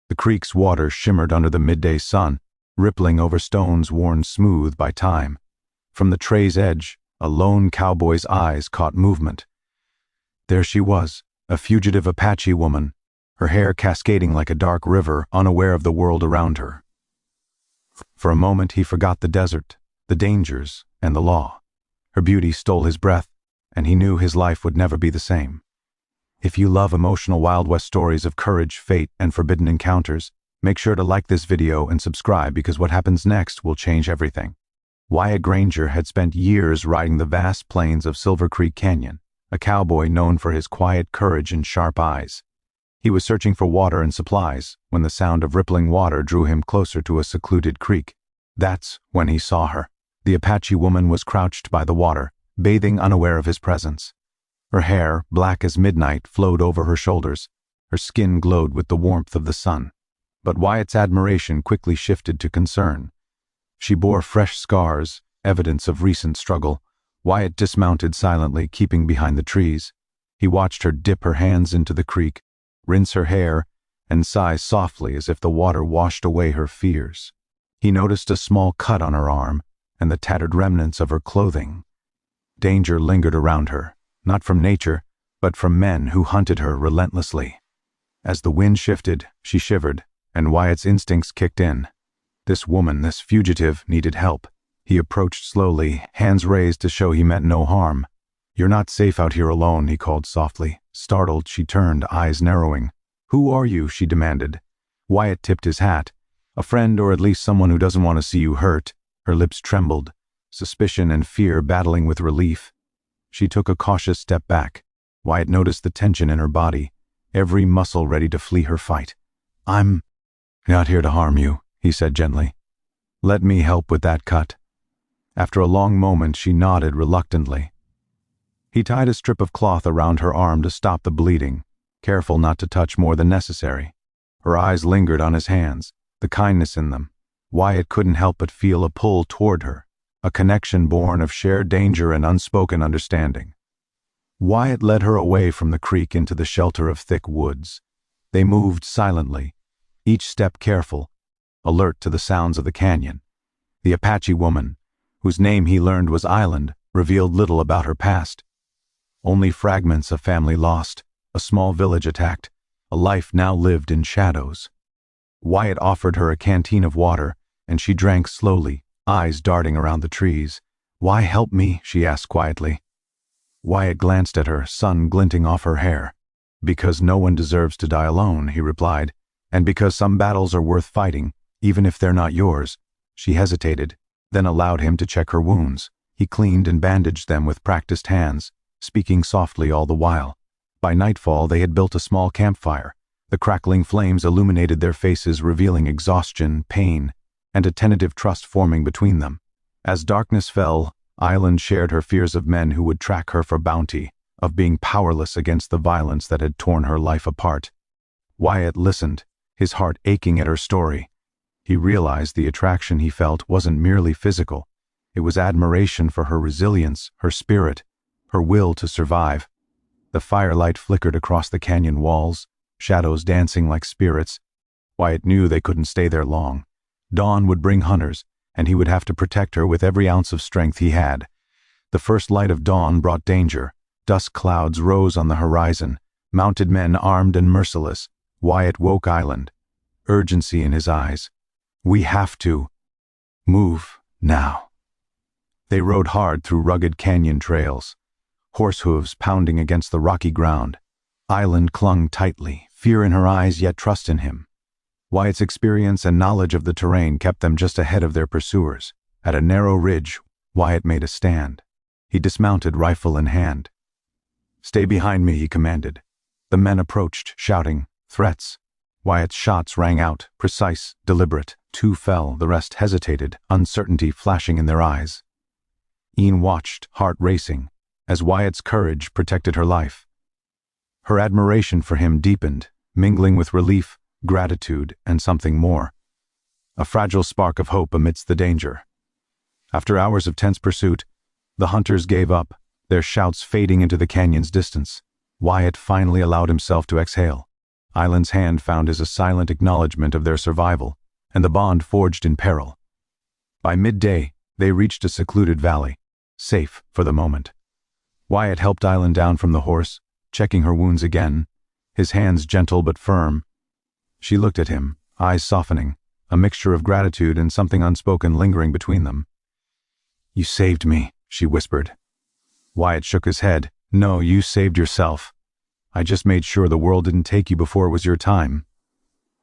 The creek's water shimmered under the midday sun, rippling over stones worn smooth by time. From the tray's edge, a lone cowboy's eyes caught movement. There she was, a fugitive Apache woman, her hair cascading like a dark river, unaware of the world around her. For a moment he forgot the desert, the dangers, and the law. Her beauty stole his breath, and he knew his life would never be the same. If you love emotional Wild West stories of courage, fate, and forbidden encounters, make sure to like this video and subscribe, because what happens next will change everything. Wyatt Granger had spent years riding the vast plains of Silver Creek Canyon, a cowboy known for his quiet courage and sharp eyes. He was searching for water and supplies when the sound of rippling water drew him closer to a secluded creek. That's when he saw her. The Apache woman was crouched by the water, bathing, unaware of his presence. Her hair, black as midnight, flowed over her shoulders. Her skin glowed with the warmth of the sun. But Wyatt's admiration quickly shifted to concern. She bore fresh scars, evidence of recent struggle. Wyatt dismounted silently, keeping behind the trees. He watched her dip her hands into the creek, rinse her hair, and sigh softly as if the water washed away her fears. He noticed a small cut on her arm and the tattered remnants of her clothing. Danger lingered around her, not from nature, but from men who hunted her relentlessly. As the wind shifted, she shivered, and Wyatt's instincts kicked in. This woman, this fugitive, needed help. He approached slowly, hands raised to show he meant no harm. "You're not safe out here alone," he called softly. Startled, she turned, eyes narrowing. "Who are you?" she demanded. Wyatt tipped his hat. "A friend, or at least someone who doesn't want to see you hurt." Her lips trembled, suspicion and fear battling with relief. She took a cautious step back. Wyatt noticed the tension in her body, every muscle ready to flee her fight. "I'm not here to harm you," he said gently. "Let me help with that cut." After a long moment, she nodded reluctantly. He tied a strip of cloth around her arm to stop the bleeding, careful not to touch more than necessary. Her eyes lingered on his hands, the kindness in them. Wyatt couldn't help but feel a pull toward her, a connection born of shared danger and unspoken understanding. Wyatt led her away from the creek into the shelter of thick woods. They moved silently, each step careful, alert to the sounds of the canyon. The Apache woman, whose name he learned was Island, revealed little about her past. Only fragments of family lost, a small village attacked, a life now lived in shadows. Wyatt offered her a canteen of water, and she drank slowly, eyes darting around the trees. "Why help me?" she asked quietly. Wyatt glanced at her, sun glinting off her hair. "Because no one deserves to die alone," he replied, "and because some battles are worth fighting, even if they're not yours." She hesitated, then allowed him to check her wounds. He cleaned and bandaged them with practiced hands, speaking softly all the while. By nightfall, they had built a small campfire. The crackling flames illuminated their faces, revealing exhaustion, pain, and a tentative trust forming between them. As darkness fell, Island shared her fears of men who would track her for bounty, of being powerless against the violence that had torn her life apart. Wyatt listened, his heart aching at her story. He realized the attraction he felt wasn't merely physical. It was admiration for her resilience, her spirit, her will to survive. The firelight flickered across the canyon walls, shadows dancing like spirits. Wyatt knew they couldn't stay there long. Dawn would bring hunters, and he would have to protect her with every ounce of strength he had. The first light of dawn brought danger. Dusk clouds rose on the horizon, mounted men armed and merciless. Wyatt woke Island, urgency in his eyes. "We have to move now." They rode hard through rugged canyon trails, horse hooves pounding against the rocky ground. Island clung tightly, fear in her eyes yet trust in him. Wyatt's experience and knowledge of the terrain kept them just ahead of their pursuers. At a narrow ridge, Wyatt made a stand. He dismounted, rifle in hand. "Stay behind me," he commanded. The men approached, shouting, threats. Wyatt's shots rang out, precise, deliberate. 2 fell, the rest hesitated, uncertainty flashing in their eyes. Ian watched, heart racing, as Wyatt's courage protected her life. Her admiration for him deepened, mingling with relief, gratitude, and something more. A fragile spark of hope amidst the danger. After hours of tense pursuit, the hunters gave up, their shouts fading into the canyon's distance. Wyatt finally allowed himself to exhale. Island's hand found his a silent acknowledgement of their survival, and the bond forged in peril. By midday, they reached a secluded valley, safe for the moment. Wyatt helped Island down from the horse, checking her wounds again, his hands gentle but firm. She looked at him, eyes softening, a mixture of gratitude and something unspoken lingering between them. "You saved me," she whispered. Wyatt shook his head. "No, you saved yourself. I just made sure the world didn't take you before it was your time."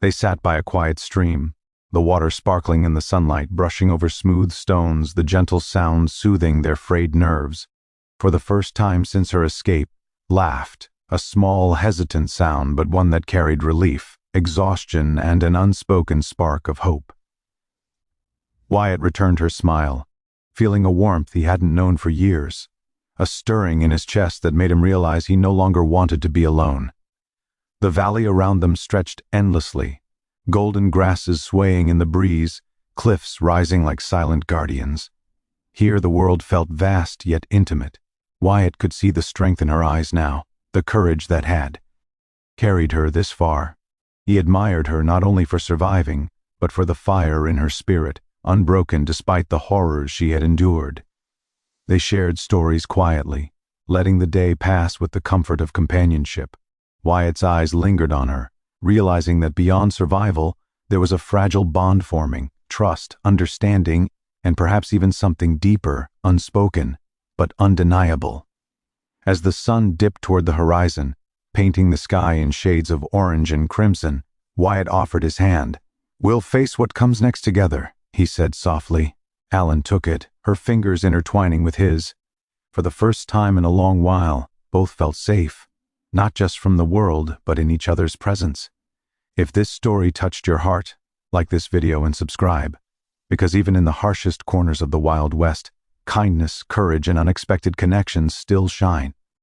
They sat by a quiet stream, the water sparkling in the sunlight, brushing over smooth stones, the gentle sound soothing their frayed nerves. For the first time since her escape, laughed, a small, hesitant sound, but one that carried relief, exhaustion, and an unspoken spark of hope. Wyatt returned her smile, feeling a warmth he hadn't known for years, a stirring in his chest that made him realize he no longer wanted to be alone. The valley around them stretched endlessly, golden grasses swaying in the breeze, cliffs rising like silent guardians. Here the world felt vast yet intimate. Wyatt could see the strength in her eyes now, the courage that had carried her this far. He admired her not only for surviving, but for the fire in her spirit, unbroken despite the horrors she had endured. They shared stories quietly, letting the day pass with the comfort of companionship. Wyatt's eyes lingered on her, realizing that beyond survival, there was a fragile bond forming, trust, understanding, and perhaps even something deeper, unspoken, but undeniable. As the sun dipped toward the horizon, painting the sky in shades of orange and crimson, Wyatt offered his hand. "We'll face what comes next together," he said softly. Alan took it, her fingers intertwining with his. For the first time in a long while, both felt safe, not just from the world, but in each other's presence. If this story touched your heart, like this video and subscribe, because even in the harshest corners of the Wild West, kindness, courage, and unexpected connections still shine.